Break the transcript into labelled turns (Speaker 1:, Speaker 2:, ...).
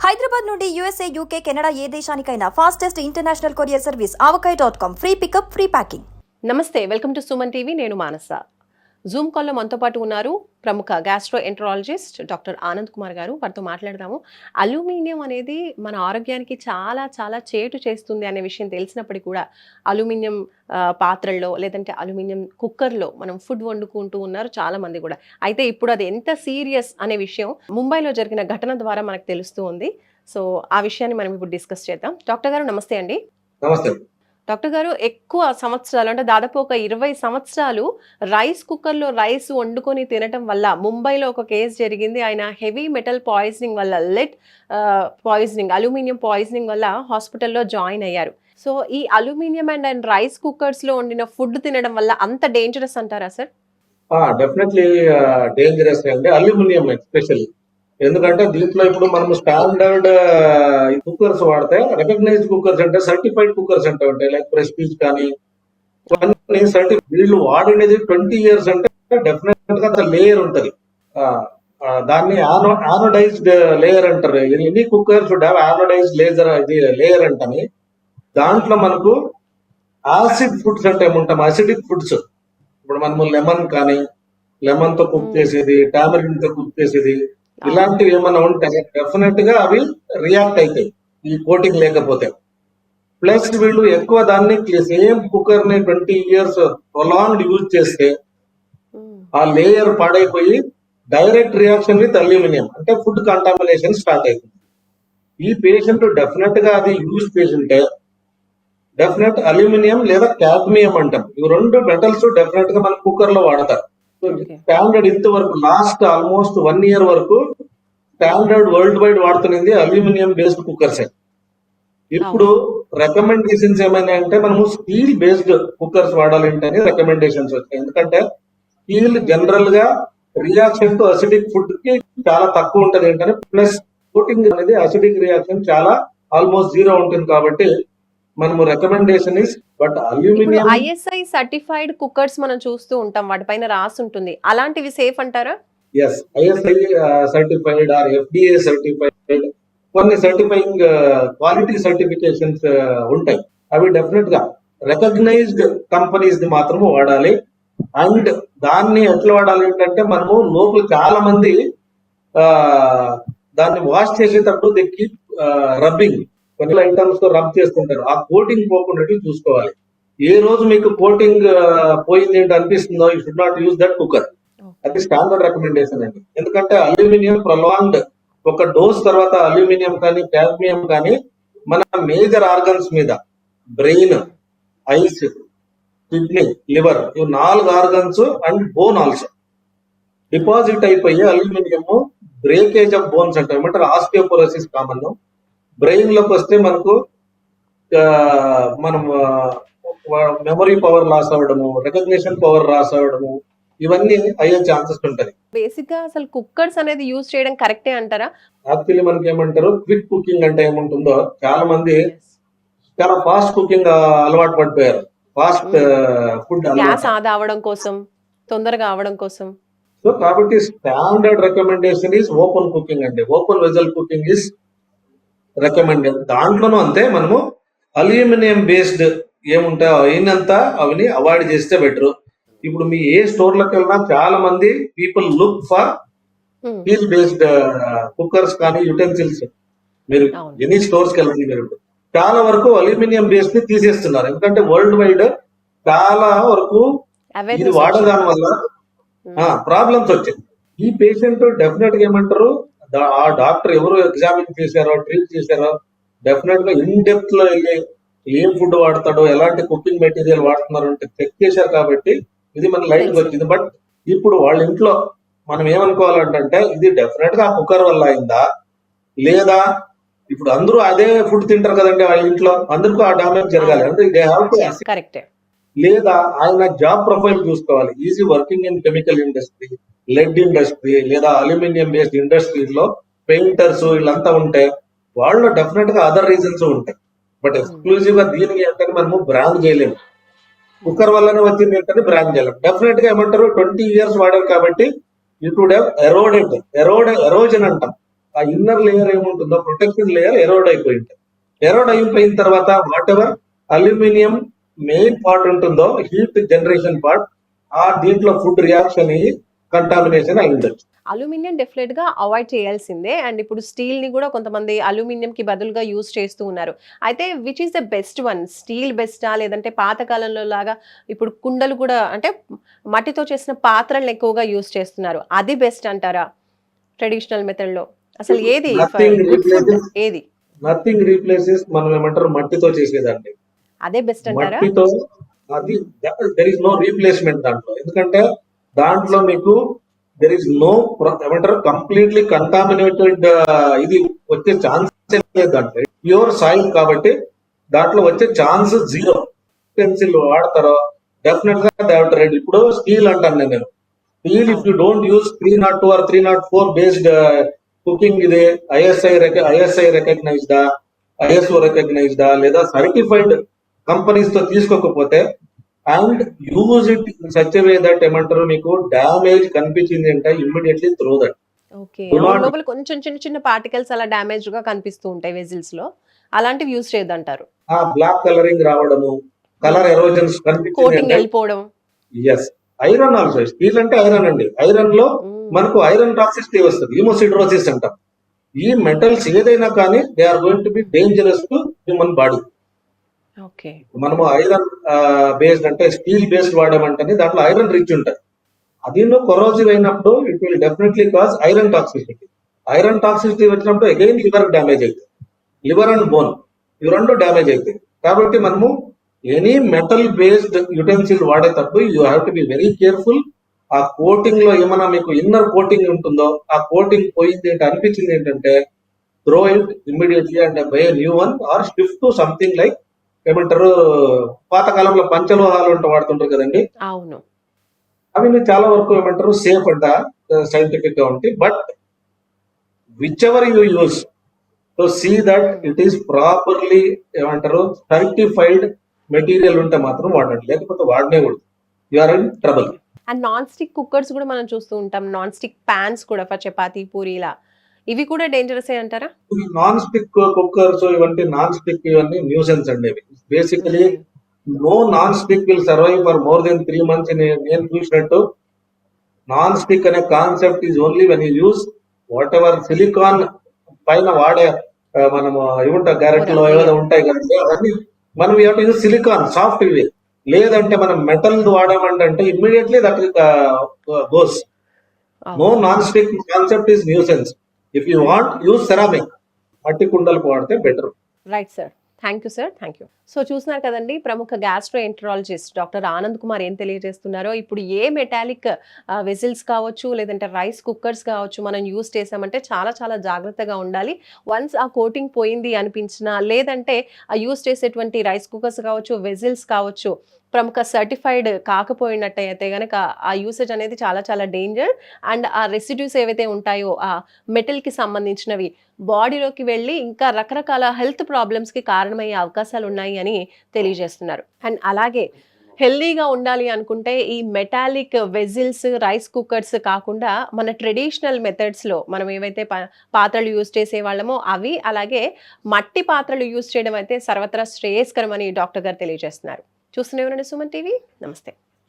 Speaker 1: హైదరాబాద్ నుండి USA, UK, Canada ఏ దేశానికైనా fastest international courier service avocai.com. Free pickup, free packing.
Speaker 2: నమస్తే, వెల్కమ్ టు సుమన్ టీవీ. నేను మానస. జూమ్ కాల్లో మనతో పాటు ఉన్నారు ప్రముఖ gastroenterologist doctor Anand Kumar గారు. వారితో మాట్లాడదాము. అల్యూమినియం అనేది మన ఆరోగ్యానికి చాలా చాలా చేటు చేస్తుంది అనే విషయం తెలిసినప్పటికీ కూడా అల్యూమినియం పాత్రల్లో లేదంటే అల్యూమినియం కుక్కర్లో మనం ఫుడ్ వండుకుంటూ ఉన్నారు చాలా మంది కూడా. అయితే ఇప్పుడు అది ఎంత సీరియస్ అనే విషయం ముంబైలో జరిగిన ఘటన ద్వారా మనకు తెలుస్తూ ఉంది. సో ఆ విషయాన్ని మనం ఇప్పుడు డిస్కస్ చేద్దాం. డాక్టర్ గారు నమస్తే అండి.
Speaker 3: నమస్తే.
Speaker 2: డాక్టర్ గారు, ఎక్కువ సంవత్సరాలు అంటే దాదాపు ఒక 20 సంవత్సరాలు రైస్ కుక్కర్లో రైస్ వండుకొని తినటం వల్ల ముంబైలో ఒక కేసు జరిగింది. ఆయన హెవీ మెటల్ పాయిజనింగ్ వల్ల, లెడ్ పాయిజనింగ్, అల్యూమినియం పాయిజనింగ్ వల్ల హాస్పిటల్లో జాయిన్ అయ్యారు. సో ఈ అల్యూమినియం అండ్ రైస్ కుక్కర్స్లో వండిన ఫుడ్ తినడం వల్ల అంత డేంజరస్ అంటారా సార్?
Speaker 3: డెఫినెట్లీ డేంజరస్ అండి, అల్యూమినియం ఎస్పెషల్లీ. ఎందుకంటే దీంట్లో ఇప్పుడు మనం స్టాండర్డ్ కుక్కర్స్ వాడితే, రికగ్నైజ్డ్ కుక్కర్స్ అంటే సర్టిఫైడ్ కుక్కర్స్ అంటే ఉంటాయి, లైక్ ప్రెస్టీజ్ కానీ వీళ్ళు వాడినది 20 years అంటే డెఫినెట్ గా లేయర్ ఉంటది. దాన్ని ఆనోడైజ్డ్ లేయర్ అంటారు. Any cooker should have anodised layer అంటని. దాంట్లో మనకు యాసిడ్ ఫుడ్స్ అంటే ఏముంటాం, అసిడిక్ ఫుడ్స్. ఇప్పుడు మనము లెమన్ తో కుక్ చేసేది, టామరిన్ తో కుక్ చేసేది, ఇలాంటివి ఏమైనా ఉంటే డెఫినెట్ గా అవి రియాక్ట్ అవుతాయి ఈ కోటింగ్ లేకపోతే. ప్లస్ వీళ్ళు ఎక్కువ దాన్ని సేమ్ కుక్కర్ ని 20 years ప్రొలాంగ్డ్ యూజ్ చేస్తే ఆ లేయర్ పాడైపోయి డైరెక్ట్ రియాక్షన్ విత్ అల్యూమినియం అంటే ఫుడ్ కంటామినేషన్ స్టార్ట్ అవుతుంది. ఈ పేషెంట్ డెఫినెట్ గా అది యూజ్ పేషెంటే డెఫినెట్ అల్యూమినియం లేదా క్యాడ్మియం అంటాం. ఇవి రెండు మెటల్స్ డెఫినెట్ గా మనం కుక్కర్ లో వాడతారు. స్టాండర్డ్ ఇంతవరకు లాస్ట్ ఆల్మోస్ట్ 1 year వరకు స్టాండర్డ్ వరల్డ్ వైడ్ వాడుతున్నది అల్యూమినియం బేస్డ్ కుక్కర్స్. ఇప్పుడు రికమెండేషన్స్ ఏమైనా అంటే మనము స్టీల్ బేస్డ్ కుక్కర్స్ వాడాలంటే రికమెండేషన్స్ వచ్చాయి. ఎందుకంటే స్టీల్ జనరల్ గా రియాక్షన్ టు అసిడిక్ ఫుడ్ కి చాలా తక్కువ ఉంటది ఏంటంటే, ప్లస్ కోటింగ్ అనేది అసిడిక్ రియాక్షన్ చాలా ఆల్మోస్ట్ 0 ఉంటుంది. కాబట్టి మనము recommendation is but aluminium.
Speaker 2: ISI certified cookers మనం చూస్తూ ఉంటాం, వాటిపైన రాసి ఉంటుంది. అలాంటివి సేఫ్ అంటారా?
Speaker 3: Yes, ISI certified are FDA certified కొన్ని సర్టిఫైయింగ్ క్వాలిటీ సర్టిఫికేషన్స్ ఉంటాయి. అవి డెఫినెట్ గా రికగ్నైజ్డ్ కంపెనీస్ ది మాత్రము వాడాలి. అండ్ దాన్ని ఎట్లా వాడాలి ఏంటంటే, మనము లోపల చాలా మంది దాన్ని వాష్ చేసేటప్పుడు దెక్కి రబ్బింగ్ కొన్ని ఐటమ్స్ తో రబ్ చేస్తుంటారు. ఆ కోటింగ్ పోకుండా చూసుకోవాలి. ఏ రోజు మీకు కోటింగ్ పోయింది ఏంటి అనిపిస్తుందో, you should not use that cooker. అది స్టాండర్డ్ రికమెండేషన్ అండి. ఎందుకంటే అల్యూమినియం ప్రొలాంగ్డ్ ఒక డోస్ తర్వాత అల్యూమినియం కానీ క్యాడ్మియం కానీ మన మేజర్ ఆర్గన్స్ మీద, బ్రెయిన్, ఐస్, కిడ్నీ, లివర్, ఇవి 4 organs and bone also deposit అయిపోయి అల్యూమినియం బ్రేకేజ్ ఆఫ్ బోన్స్ అంటారు. ఏమంటారు, ఆస్టియోపోరోసిస్ కామన్. బ్రెయిన్ లోకి వస్తే మనకు మనం మెమరీ పవర్ లాస్ అవ్వడము, రికగ్నిషన్ పవర్ లాస్ అవ్వడము, ఇవన్నీ అయ్యే ఛాన్సెస్ ఉంటాయి.
Speaker 2: బేసిక్ గా అసలు కుక్కర్స్ అనేది యూజ్ చేయడం కరెక్టే అంటారా?
Speaker 3: యాక్చువల్లీ మనకి ఏమంటారు, క్విక్ కుకింగ్ అంటే ఏముంటుందో, చాలా మంది చాలా ఫాస్ట్ కుకింగ్ అలవాటు పడిపోయారు. ఫాస్ట్ ఫుడ్
Speaker 2: గ్యాస్ ఆదా అవడం కోసం, తొందరగా అవడం కోసం.
Speaker 3: సో కాబట్టి standard recommendation is open cooking అండి. Open vessel cooking is recommended. దాంట్లోనూ అంతే మనము అల్యూమినియం బేస్డ్ ఏముంటాయో అయినంత అవిని అవాయిడ్ చేస్తే బెటర్. ఇప్పుడు మీ ఏ స్టోర్లకు వెళ్ళినా చాలా మంది people look for steel based cookers కానీ యుటెన్సిల్స్. మీరు ఎనీ స్టోర్స్ కి వెళ్ళండి, మీరు చాలా వరకు అల్యూమినియం బేస్డ్ ని తీసేస్తున్నారు. ఎందుకంటే వరల్డ్ వైడ్ చాలా వరకు ఇది వాడదాని వల్ల ప్రాబ్లమ్స్ వచ్చాయి. ఈ పేషెంట్ డెఫినెట్ గా ఏమంటారు, ఆ డాక్టర్ ఎవరు ఎగ్జామిన్ చేశారో, ట్రీట్ చేశారో, డెఫినెట్ గా ఇన్ డెప్త్ లో వెళ్ళి ఏం ఫుడ్ వాడతాడో, ఎలాంటి కుకింగ్ మెటీరియల్ వాడుతున్నారు అంటే చెక్ చేశారు. కాబట్టి ఇది మన లైట్ వచ్చింది. బట్ ఇప్పుడు వాళ్ళ ఇంట్లో మనం ఏమనుకోవాలంటే, ఇది డెఫినెట్ గా కుక్కర్ వల్ల అయిందా, లేదా ఇప్పుడు అందరూ అదే ఫుడ్ తింటారు కదండి వాళ్ళ ఇంట్లో, అందరికీ ఆ డామేజ్ జరగాలి అంటే, లేదా ఆయన జాబ్ ప్రొఫైల్ చూసుకోవాలి. Easy working in chemical industry, lead industry, లేదా అల్యూమినియం బేస్డ్ ఇండస్ట్రీస్ లో పెయింటర్స్ వీళ్ళంతా ఉంటే వాళ్ళు డెఫినెట్ గా అదర్ రీజన్స్ ఉంటాయి. బట్ ఎక్స్క్లూజివ్ గా దీనికి అంటే మనము బ్రాండ్ చేయలేము. కుక్కర్ వల్లనే వచ్చింది ఏంటంటే బ్రాండ్ చేయలేము. డెఫినెట్ గా ఏమంటారు, 20 years వాడారు కాబట్టి ఇట్ వుడ్ హ్యావ్ ఎరోజన్ అంటాం. ఆ ఇన్నర్ లేయర్ ఏముంటుందో ప్రొటెక్టెడ్ లేయర్ ఎరోడ్ అయిపోయి ఉంటుంది. ఎరోడ్ అయిపోయిన తర్వాత whatever aluminium main part ఉంటుందో హీట్ జనరేషన్ పార్ట్, ఆ దీంట్లో ఫుడ్ రియాక్షన్ అయ్యి కంటామినేషన్ అయి ఉండొచ్చు.
Speaker 2: అల్యూమినియం డెఫినెట్ గా అవాయిడ్ చేయాల్సిందే. అండ్ ఇప్పుడు స్టీల్ ని కూడా కొంతమంది అల్యూమినియం కి బదులుగా యూజ్ చేస్తూ ఉన్నారు. అయితే which is the best one? Steel బెస్టా, లేదంటే పాతకాలంలో లాగా ఇప్పుడు కుండలు కూడా అంటే మట్టితో చేసిన పాత్రలను ఎక్కువగా యూజ్ చేస్తున్నారు, అది బెస్ట్ అంటారా ట్రెడిషనల్ మెథడ్ లో? అసలు ఏది
Speaker 3: నథింగ్
Speaker 2: గుడ్ ఫుడ్?
Speaker 3: రీప్లేసెస్
Speaker 2: ఏది
Speaker 3: నథింగ్ రీప్లేసెస్ మనం ఏమంటారు మట్టితో చేసేదండి.
Speaker 2: అదే బెస్ట్ అంటారా?
Speaker 3: మట్టితో అది దెర్ ఇస్ నో రీప్లేస్మెంట్ దాంట్లో. ఎందుకంటే దాంట్లో మీకు దెర్ ఇస్ నో ఏమంటారు కంప్లీట్లీ కంటామినేటెడ్ ఇది వచ్చే ఛాన్స్ లేదు. దాంట్లో ప్యూర్ సాయిల్ కాబట్టి దాంట్లో వచ్చే ఛాన్స్ జీరో. పెన్సిల్ వాడతారో డెఫినెట్ గా దేవట్ రెడ్. ఇప్పుడు స్టీల్ అంటాను నేను. Steel if you don't use 302 or 304 based cooking ఇది ఐఎస్ఐ రికగ్నైజ్డా, ఐఎస్ఓ రికగ్నైజ్డా లేదా సర్టిఫైడ్ కంపెనీస్ తో తీసుకోకపోతే and use it such way that ఏమంటారు మీకు డ్యామేజ్ కనిపించింది అంటే immediately throw that.
Speaker 2: Okay.
Speaker 3: Do not-
Speaker 2: లోపల కొంచెం చిన్న చిన్న పార్టికల్స్ అలా డ్యామేజ్ గా కనిపిస్తూ ఉంటాయి వెజిల్స్ లో, అలాంటివి యూజ్ చేయొద్దంటారు.
Speaker 3: ఆ బ్లాక్ కలరింగ్ రావడము, కలర్ ఎరోజన్స్ కనిపించింది
Speaker 2: కోటింగ్
Speaker 3: అంటే
Speaker 2: వెళ్ళిపోవడం.
Speaker 3: ఎస్. ఐరన్ ఆల్సో, స్టీల్ అంటే ఐరన్ అండి. ఐరన్ లో మనకు ఐరన్ టాక్సిసిటీ వస్తుంది, హీమోసిడ్రోసిస్ అంటాం. ఈ మెటల్స్ ఏదైనా కానీ they are going to be dangerous to human body.
Speaker 2: Okay.
Speaker 3: మనము ఐరన్ బేస్డ్ అంటే స్టీల్ బేస్డ్ వాడామంటే దాంట్లో ఐరన్ రిచ్ ఉంటుంది. అది కొరోజివ్ అయినప్పుడు it will definitely cause iron toxicity. Iron toxicity వచ్చినప్పుడు అగైన్ లివర్ డ్యామేజ్ అవుతుంది. లివర్ అండ్ బోన్ ఇవి రెండు డ్యామేజ్ అవుతాయి. కాబట్టి మనము ఎనీ మెటల్ బేస్డ్ యుటెన్సిల్ వాడేటప్పుడు you have to be very careful. ఆ కోటింగ్ లో ఏమైనా మీకు ఇన్నర్ కోటింగ్ ఉంటుందో ఆ కోటింగ్ పోయింది ఏంటి అనిపించింది ఏంటంటే throw it immediately and by new one or shift to something like ఏమంటారు పాతకాలంలో పంచలోహాలు ఉంటే వాడుతుంటారు కదండి.
Speaker 2: అవును.
Speaker 3: అవి చాలా వరకు ఏమంటారు సేఫ్ అంట సైంటిఫిక్ గా ఉంటాయి. But whichever you use to see that it is properly ఏమంటారు సర్టిఫైడ్ మెటీరియల్ ఉంటే మాత్రం వాడండి, లేకపోతే వాడనే కూడదు. You are in trouble.
Speaker 2: And non stick cookers కూడా మనం చూస్తూ ఉంటాం, నాన్ స్టిక్ ప్యాన్స్ కూడా ఫర్ చపాతీ పూరీలా, ఇవి కూడా డేంజరస్ అంటారా?
Speaker 3: నాన్ స్టిక్ కుక్కర్స్ ఇవన్నీ నాన్ స్టిక్ ఇవన్నీ న్యూసెన్స్ అండి. Basically no non stick will survive for more than 3 months. నేను చూసినట్టు నాన్ స్టిక్ అనే concept is only when you use what ever silicon పైన వాడే మనము ఏముంటాయి గ్యారెంటీలో ఏమైనా ఉంటాయి కదండి, అవన్నీ మనం యూస్ సిలికాన్ సాఫ్ట్ ఇవి. లేదంటే మనం మెటల్ వాడామంటే immediately that goes. No non stick concept is nuisance. If you want use ceramic, మట్టి కుండలకు వాడితే better.
Speaker 2: Right sir, thank you sir, thank you. So చూస్తున్నారు కదండి, ప్రముఖ గ్యాస్ట్రోఎంటరాలజిస్ట్ డాక్టర్ ఆనంద్ కుమార్ ఏం తెలియజేస్తున్నారో. ఇప్పుడు ఏ మెటాలిక్ వెజిల్స్ కావచ్చు, లేదంటే రైస్ కుక్కర్స్ కావచ్చు, మనం యూస్ చేసామంటే చాలా చాలా జాగ్రత్తగా ఉండాలి. వన్స్ ఆ కోటింగ్ పోయింది అనిపించినా, లేదంటే ఆ యూస్ చేసేటువంటి రైస్ కుక్కర్స్ కావచ్చు, వెజిల్స్ కావచ్చు, ప్రముఖ సర్టిఫైడ్ కాకపోయినట్టయితే కనుక ఆ యూసేజ్ అనేది చాలా చాలా డేంజర్. అండ్ ఆ రెసిడ్యూస్ ఏవైతే ఉంటాయో ఆ మెటల్కి సంబంధించినవి బాడీలోకి వెళ్ళి ఇంకా రకరకాల హెల్త్ ప్రాబ్లమ్స్కి కారణమయ్యే అవకాశాలు ఉన్నాయి అని తెలియజేస్తున్నారు. అండ్ అలాగే హెల్దీగా ఉండాలి అనుకుంటే ఈ మెటాలిక్ వెజిల్స్, రైస్ కుక్కర్స్ కాకుండా మన ట్రెడిషనల్ మెథడ్స్లో మనం ఏవైతే పాత్రలు యూజ్ చేసేవాళ్ళమో అవి, అలాగే మట్టి పాత్రలు యూజ్ చేయడం అయితే సర్వత్రా శ్రేయస్కరం అని డాక్టర్ గారు తెలియజేస్తున్నారు. చూస్తూనే ఉండండి సుమన్ టీవీ. నమస్తే.